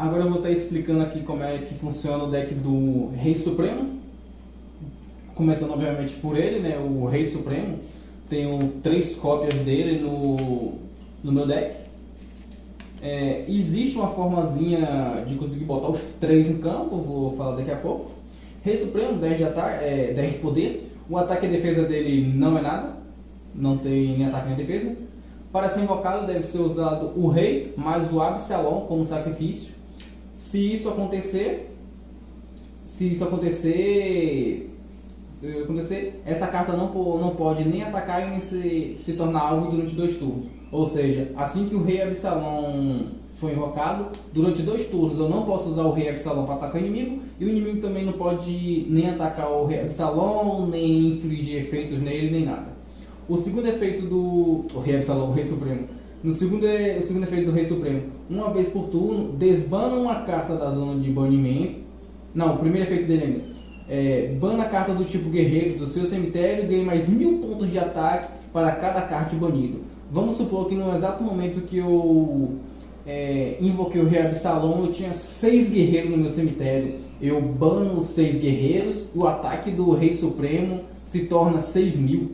Agora eu vou estar explicando aqui como é que funciona o deck do Rei Supremo. Começando obviamente por ele, né, o Rei Supremo. Tenho 3 cópias dele no meu deck. Existe uma formazinha de conseguir botar os 3 em campo, vou falar daqui a pouco. Rei Supremo, 10 de ataque, 10 de poder. O ataque e a defesa dele não é nada, não tem nem ataque nem defesa. Para ser invocado deve ser usado o Rei mais o Absalom como sacrifício. Se isso acontecer, essa carta não pode nem atacar e nem se tornar alvo durante 2 turnos. Ou seja, assim que o Rei Absalom for invocado, durante 2 turnos eu não posso usar o Rei Absalom para atacar o inimigo, e o inimigo também não pode nem atacar o Rei Absalom, nem infligir efeitos nele, nem nada. O segundo efeito do Rei Absalom, o Rei Supremo. O segundo efeito do Rei Supremo, uma vez por turno, desbana uma carta da zona de banimento. Não, o primeiro efeito dele ainda. Bana a carta do tipo guerreiro do seu cemitério e ganha mais 1000 pontos de ataque para cada carta banido. Vamos supor que no exato momento que eu invoquei o Rei Absalom, eu tinha 6 guerreiros no meu cemitério. Eu bano os 6 guerreiros, o ataque do Rei Supremo se torna 6000.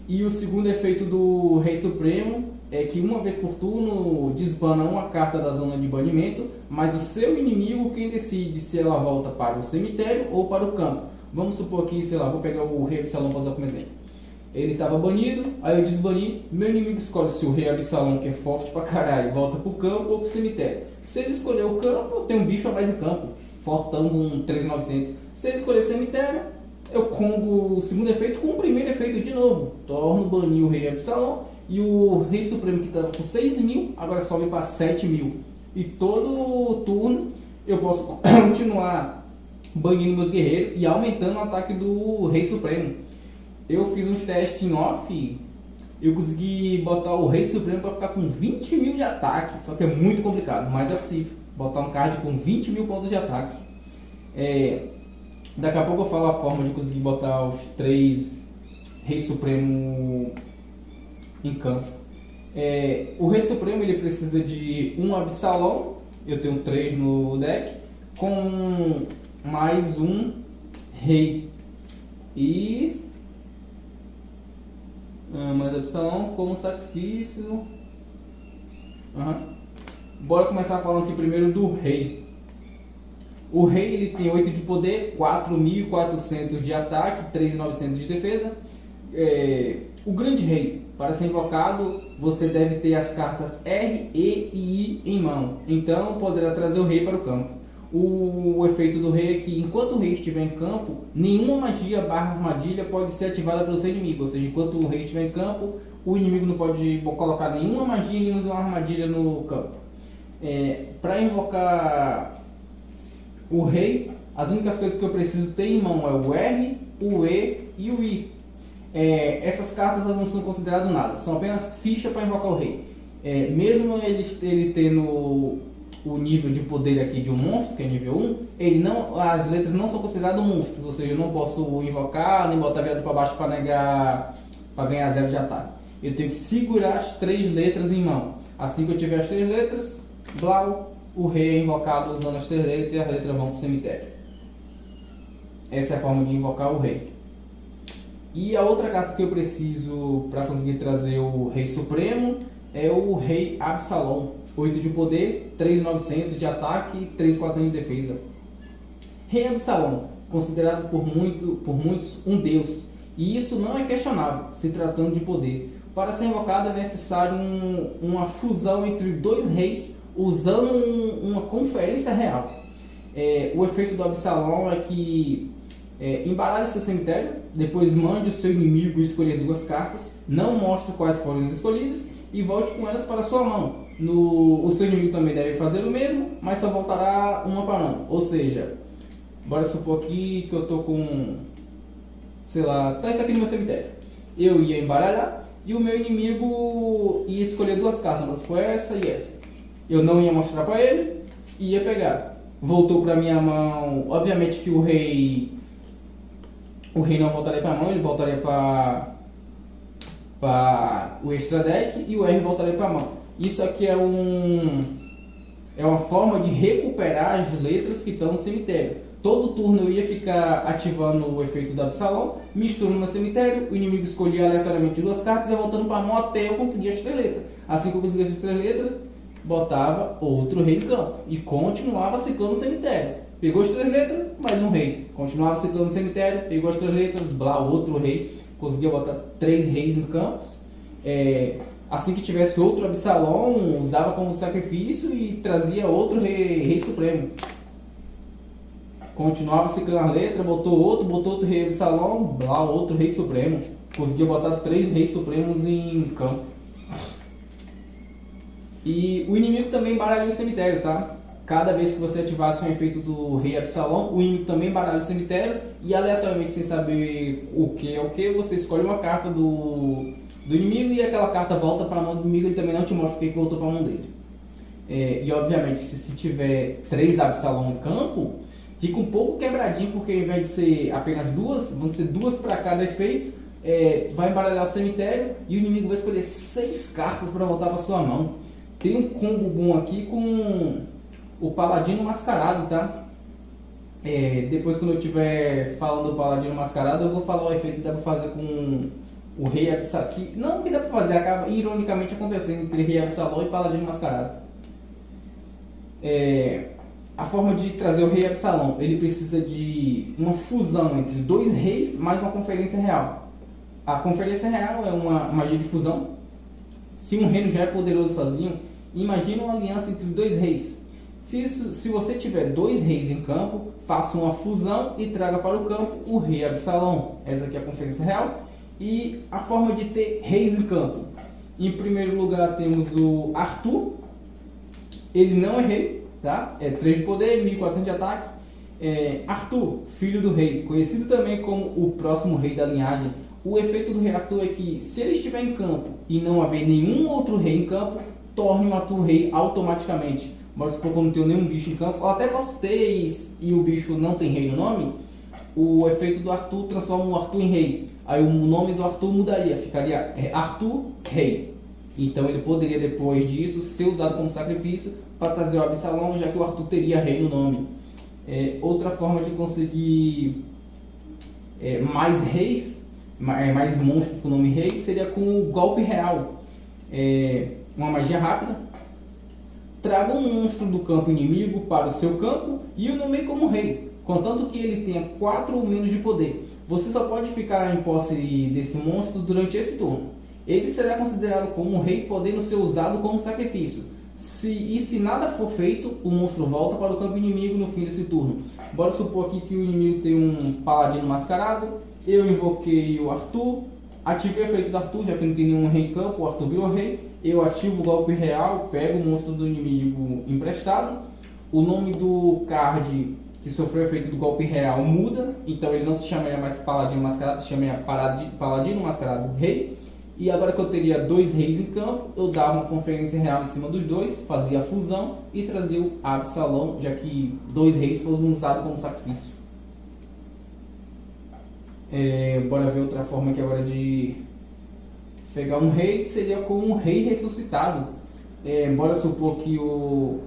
E o segundo efeito do Rei Supremo é que uma vez por turno desbana uma carta da zona de banimento, mas o seu inimigo quem decide se ela volta para o cemitério ou para o campo. Vamos supor que, sei lá, vou pegar o Rei Absalom para usar como exemplo. Ele estava banido, aí eu desbani, meu inimigo escolhe se o Rei Absalom, que é forte pra caralho, volta pro campo ou pro cemitério. Se ele escolher o campo, tem um bicho a mais em campo, fortão com 3900. Se ele escolher cemitério, eu combo o segundo efeito com o primeiro efeito de novo. Torno, banir o Rei Absalom e o Rei Supremo que estava com 6000, agora sobe para 7000. E todo turno eu posso continuar banindo meus guerreiros e aumentando o ataque do Rei Supremo. Eu fiz uns testes em off, eu consegui botar o Rei Supremo para ficar com 20.000 de ataque, só que é muito complicado, mas é possível botar um card com 20.000 pontos de ataque. Daqui a pouco eu falo a forma de conseguir botar os 3 Rei Supremo em campo. O Rei Supremo ele precisa de um Absalom, eu tenho 3 no deck, com mais um Rei. E mais Absalom como sacrifício. Bora começar falando aqui primeiro do Rei. O Rei ele tem 8 de poder, 4.400 de ataque, 3.900 de defesa. O Grande Rei, para ser invocado, você deve ter as cartas R, E e I em mão. Então poderá trazer o Rei para o campo. O efeito do Rei é que enquanto o Rei estiver em campo, nenhuma magia / armadilha pode ser ativada pelo seu inimigo. Ou seja, enquanto o Rei estiver em campo, o inimigo não pode colocar nenhuma magia nem usar uma armadilha no campo. Para invocar o Rei, as únicas coisas que eu preciso ter em mão é o R, o E e o I. Essas cartas não são consideradas nada, são apenas ficha para invocar o Rei. Mesmo ele tendo o nível de poder aqui de um monstro, que é nível 1, as letras não são consideradas monstros, ou seja, eu não posso invocar nem botar virado para baixo para ganhar 0 de ataque. Eu tenho que segurar as 3 letras em mão. Assim que eu tiver as 3 letras, blau, o Rei é invocado usando as 3 letras e as letras vão para o cemitério. Essa é a forma de invocar o Rei. E a outra carta que eu preciso para conseguir trazer o Rei Supremo é o Rei Absalom. 8 de poder, 3.900 de ataque e 3.400 de defesa. Rei Absalom, considerado por muitos um deus. E isso não é questionável, se tratando de poder. Para ser invocado é necessário uma fusão entre 2 reis usando uma conferência real. O efeito do Absalom é que embaralhe seu cemitério, depois mande o seu inimigo escolher 2 cartas, não mostre quais foram as escolhidas e volte com elas para sua mão. O seu inimigo também deve fazer o mesmo, mas só voltará uma para a mão. Ou seja, bora supor aqui que eu tô com, sei lá, tá isso aqui no meu cemitério. Eu ia embaralhar e o meu inimigo ia escolher 2 cartas, mas foi essa e essa. Eu não ia mostrar para ele, ia pegar. Voltou para minha mão, obviamente que o rei não voltaria para a mão, ele voltaria para o extra deck e o R voltaria para a mão. Isso aqui é É uma forma de recuperar as letras que estão no cemitério. Todo turno eu ia ficar ativando o efeito do Absalom, misturando no cemitério, o inimigo escolhia aleatoriamente duas cartas e ia voltando para a mão até eu conseguir as 3 letras. Assim que eu conseguia as 3 letras, botava outro rei em campo e continuava ciclando o cemitério. Pegou as 3 letras, mais um rei. Continuava ciclando o cemitério, pegou as 3 letras, blá, outro rei. Conseguia botar 3 reis em campos. Assim que tivesse outro Absalom, usava como sacrifício e trazia outro rei supremo. Continuava ciclando a letra, botou outro rei Absalom, blá, outro rei supremo. Conseguia botar 3 reis supremos em campo. E o inimigo também baralha o cemitério, tá? Cada vez que você ativasse um efeito do rei Absalom, o inimigo também baralha o cemitério e aleatoriamente, sem saber o que é o que, você escolhe uma carta do inimigo e aquela carta volta para a mão do inimigo e também não te mostra o que voltou para a mão dele. E obviamente, se tiver 3 Absalom em campo, fica um pouco quebradinho, porque ao invés de ser apenas 2, vão ser 2 para cada efeito, vai embaralhar o cemitério e o inimigo vai escolher 6 cartas para voltar para sua mão. Tem um combo bom aqui com o Paladino Mascarado, tá? Depois, quando eu estiver falando do Paladino Mascarado, eu vou falar o efeito que dá para fazer com o Rei Absalom. Não que dá para fazer, acaba ironicamente acontecendo entre Rei Absalom e Paladino Mascarado. A forma de trazer o Rei Absalom, ele precisa de uma fusão entre 2 reis mais uma Conferência Real. A Conferência Real é uma magia de fusão. Se um reino já é poderoso sozinho, imagina uma aliança entre 2 reis. Se você tiver 2 reis em campo, faça uma fusão e traga para o campo o Rei Absalom. Essa aqui é a Conferência Real. E a forma de ter reis em campo. Em primeiro lugar temos o Arthur. Ele não é rei, tá? É 3 de poder, 1400 de ataque. Arthur, filho do rei, conhecido também como o próximo rei da linhagem. O efeito do rei Arthur é que, se ele estiver em campo e não haver nenhum outro rei em campo, torne o Arthur rei automaticamente. Mas se for quando não tem nenhum bicho em campo, ou até posso ter e o bicho não tem rei no nome, o efeito do Arthur transforma o Arthur em rei. Aí o nome do Arthur mudaria, ficaria Arthur Rei. Então ele poderia, depois disso, ser usado como sacrifício para trazer o Absalom, já que o Arthur teria rei no nome. Outra forma de conseguir mais reis, mais monstros com o nome rei, seria com o golpe real. Uma magia rápida. Traga um monstro do campo inimigo para o seu campo e o nomeie como rei, contanto que ele tenha 4 ou menos de poder. Você só pode ficar em posse desse monstro durante esse turno. Ele será considerado como um rei, podendo ser usado como sacrifício. Se nada for feito, o monstro volta para o campo inimigo no fim desse turno. Bora supor aqui que o inimigo tem um paladino mascarado. Eu invoquei o Arthur, ativei o efeito do Arthur, já que não tem nenhum rei em campo, o Arthur virou rei. Eu ativo o golpe real, pego o monstro do inimigo emprestado. O nome do card que sofreu o efeito do golpe real muda, então ele não se chamaria mais Paladino Mascarado, se chamaria Paladino Mascarado Rei. E agora que eu teria 2 reis em campo, eu dava uma Conferência Real em cima dos 2, fazia a fusão e trazia o Absalom, já que 2 reis foram usados como sacrifício. Bora ver outra forma aqui agora de pegar um rei, seria com um rei ressuscitado. Bora supor que eu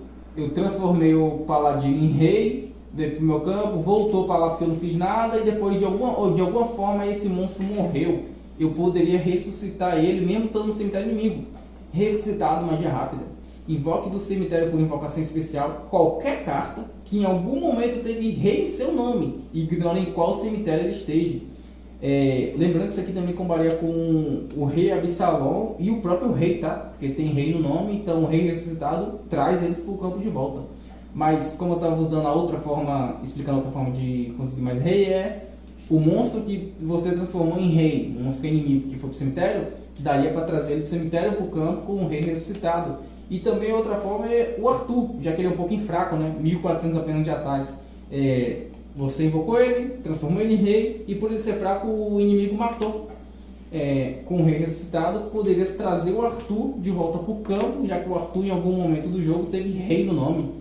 transformei o Paladino em rei, veio para o meu campo, voltou para lá porque eu não fiz nada, e depois de alguma forma esse monstro morreu. Eu poderia ressuscitar ele mesmo estando no cemitério inimigo. Ressuscitado, magia rápida. Invoque do cemitério por invocação especial qualquer carta que em algum momento teve rei em seu nome, ignore em qual cemitério ele esteja. Lembrando que isso aqui também combinaria com o rei Absalom e o próprio rei, tá? Porque tem rei no nome, então o rei ressuscitado traz eles para o campo de volta. Mas como eu estava usando a outra forma, explicando a outra forma de conseguir mais rei, o monstro que você transformou em rei, um monstro inimigo que foi para o cemitério, que daria para trazer ele do cemitério para o campo com um rei ressuscitado. E também outra forma é o Arthur, já que ele é um pouquinho fraco, né? 1400 apenas de ataque. Você invocou ele, transformou ele em rei, e por ele ser fraco, o inimigo matou. Com o rei ressuscitado, poderia trazer o Arthur de volta para o campo, já que o Arthur em algum momento do jogo teve rei no nome.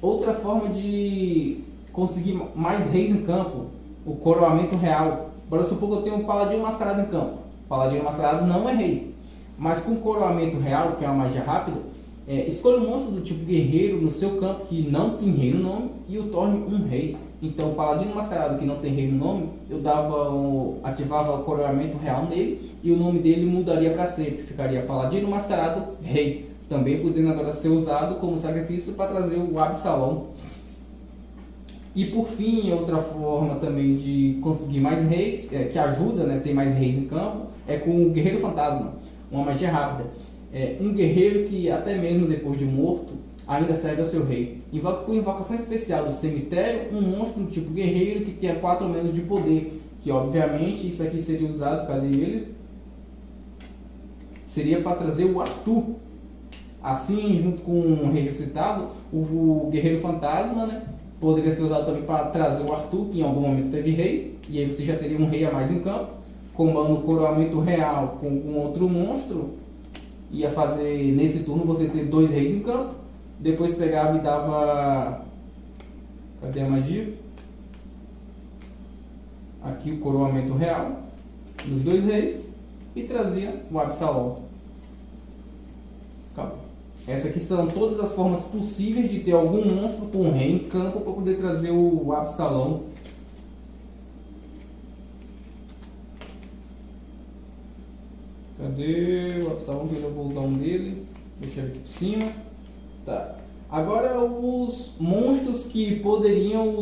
Outra forma de conseguir mais reis em campo, o coroamento real. Bora supor que eu tenho um paladino mascarado em campo. O paladino mascarado não é rei, mas com coroamento real, que é uma magia rápida, Escolha um monstro do tipo guerreiro no seu campo que não tem rei no nome e o torne um rei. Então, o paladino mascarado que não tem rei no nome, eu ativava o coroamento real nele e o nome dele mudaria para sempre. Ficaria paladino mascarado rei. Também podendo agora ser usado como sacrifício para trazer o Absalom. E por fim, outra forma também de conseguir mais reis, que ajuda, né, ter mais reis em campo, é com o Guerreiro Fantasma, uma magia rápida. Um guerreiro que até mesmo depois de morto, ainda serve ao seu rei. Invoca por invocação especial do cemitério um monstro do tipo guerreiro que tenha 4 ou menos de poder. Que obviamente isso aqui seria usado, cadê ele? Seria para trazer o Arthur. Assim, junto com o rei ressuscitado, o Guerreiro Fantasma, né, poderia ser usado também para trazer o Arthur, que em algum momento teve rei, e aí você já teria um rei a mais em campo. Combando o coroamento real com um outro monstro, ia fazer nesse turno você ter 2 reis em campo. Depois pegava e dava... Cadê a magia? Aqui o coroamento real dos 2 reis e trazia o Absalom. Acabou. Essas aqui são todas as formas possíveis de ter algum monstro com um rei em campo para poder trazer o Absalom. Cadê o Absalom? Que eu já vou usar um dele. Deixa aqui por cima. Tá. Agora os monstros que poderiam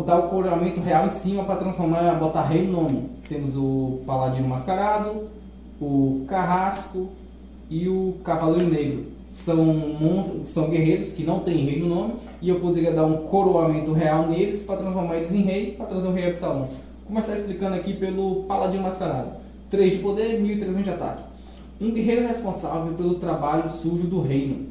dar o coroamento real em cima para transformar, botar rei no nome. Temos o Paladino Mascarado, o Carrasco e o Cavaleiro Negro. São guerreiros que não têm rei no nome e eu poderia dar um coroamento real neles para transformar eles em rei, para trazer o rei Absalom. Vou começar explicando aqui pelo Paladino Mascarado. 3 de poder, 1300 de ataque. Um guerreiro responsável pelo trabalho sujo do reino.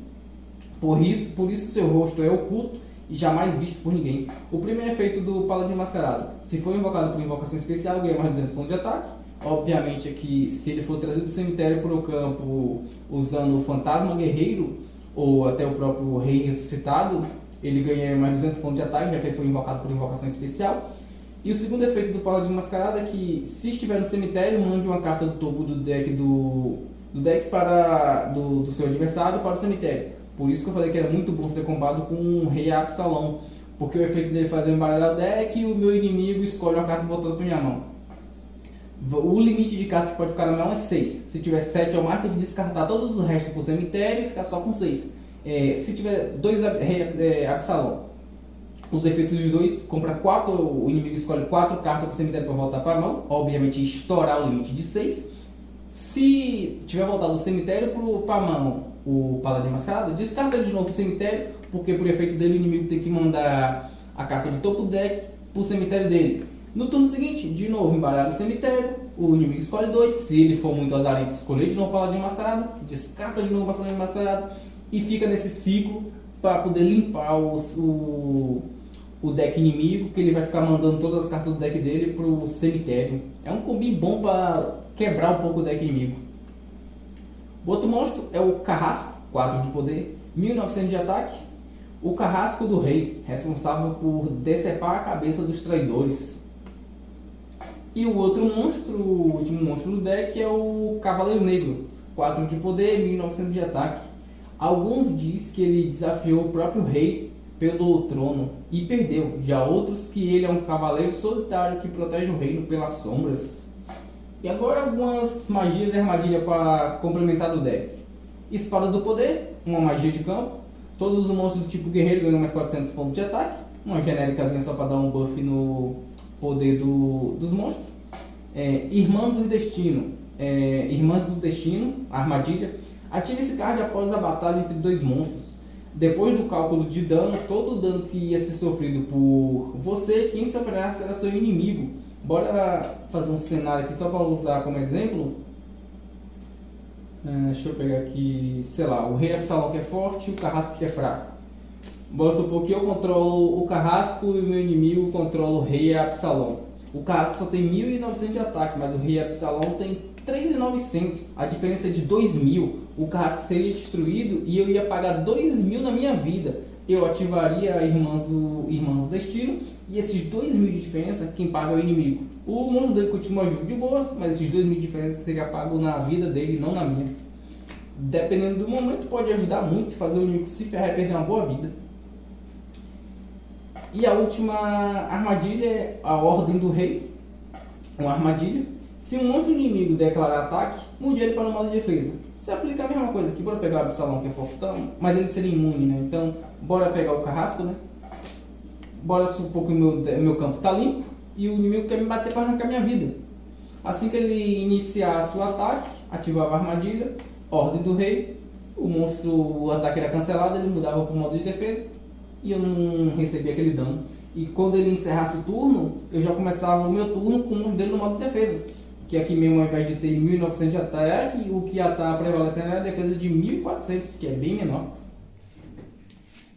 Por isso seu rosto é oculto e jamais visto por ninguém. O primeiro efeito do Paladino Mascarado: se for invocado por invocação especial, ganha mais 200 pontos de ataque. Obviamente que se ele for trazido do cemitério para o campo usando o Fantasma Guerreiro ou até o próprio Rei Ressuscitado, ele ganha mais 200 pontos de ataque, já que ele foi invocado por invocação especial. E o segundo efeito do Paladino Mascarado é que, se estiver no cemitério, mande uma carta do topo do deck do seu adversário para o cemitério. Por isso que eu falei que era muito bom ser combado com um Rei Absalom, porque o efeito dele fazer embaralhar o deck e o meu inimigo escolhe uma carta voltada para minha mão. O limite de cartas que pode ficar na mão é 6. Se tiver 7 ou mais, tem que descartar todos os restos para o cemitério e ficar só com 6. Se tiver 2 Rei Absalom, os efeitos de 2, compra 4, o inimigo escolhe 4 cartas do cemitério para voltar para a mão, obviamente estourar o limite de 6. Se tiver voltado do cemitério para a mão o Paladino Mascarado, descarta ele de novo para o cemitério, porque por efeito dele o inimigo tem que mandar a carta do topo do deck para o cemitério dele. No turno seguinte, de novo embaralha o cemitério, o inimigo escolhe 2, se ele for muito azarento, escolher de novo o Paladino Mascarado, descarta de novo o Paladino Mascarado e fica nesse ciclo para poder limpar o deck inimigo, que ele vai ficar mandando todas as cartas do deck dele para o cemitério. É um combi bom para quebrar um pouco o deck inimigo. O outro monstro é o Carrasco, 4 de poder, 1900 de ataque. O Carrasco do Rei, responsável por decepar a cabeça dos traidores. E o outro monstro, o último monstro do deck, é o Cavaleiro Negro, 4 de poder, 1900 de ataque. Alguns dizem que ele desafiou o próprio rei pelo trono e perdeu. Já outros que ele é um cavaleiro solitário que protege o reino pelas sombras. E agora algumas magias e armadilhas para complementar o deck. Espada do Poder, uma magia de campo. Todos os monstros do tipo guerreiro ganham mais 400 pontos de ataque. Uma genéricazinha só para dar um buff no poder dos monstros. Irmãs do Destino. Irmãs do Destino, armadilha. Ative esse card após a batalha entre 2 monstros. Depois do cálculo de dano, todo o dano que ia ser sofrido por você, quem sofrerá será seu inimigo. Bora fazer um cenário aqui só para usar como exemplo. Deixa eu pegar aqui, sei lá, o Rei Absalom que é forte e o Carrasco que é fraco. Bora supor que eu controlo o Carrasco e o meu inimigo controla o Rei Absalom. O Carrasco só tem 1900 de ataque, mas o Rei Absalom tem 3.900. A diferença é de 2.000. O Carrasco seria destruído e eu ia pagar 2.000 na minha vida. Eu ativaria a Irmã do Destino e esses 2.000 de diferença, quem paga é o inimigo. O monstro dele continua vivo de boas, mas esses 2.000 de diferença seria pago na vida dele, não na minha. dependendo do momento, pode ajudar muito, fazer o inimigo se ferrar e perder uma boa vida. E a última armadilha é a Ordem do Rei, uma armadilha. Se um monstro inimigo declarar ataque, mude ele para o modo de defesa. Você aplica a mesma coisa aqui, bora pegar o Absalão, que é fortão, mas ele seria imune, né? Então, bora pegar o Carrasco, né? Bora supor que o meu campo está limpo e o inimigo quer me bater para arrancar minha vida. Assim que ele iniciasse o ataque, ativava a armadilha, Ordem do Rei, o ataque era cancelado, ele mudava para o modo de defesa e eu não recebia aquele dano. E quando ele encerrasse o turno, eu já começava o meu turno com um dele no modo de defesa. Que aqui mesmo, ao invés de ter 1900 de ataque, o que está prevalecendo é a defesa de 1400, que é bem menor.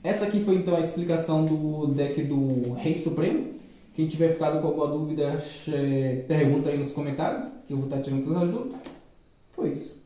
Essa aqui foi então a explicação do deck do Rei Supremo. Quem tiver ficado com alguma dúvida, pergunta aí nos comentários, que eu vou estar tirando todas as dúvidas. Foi isso.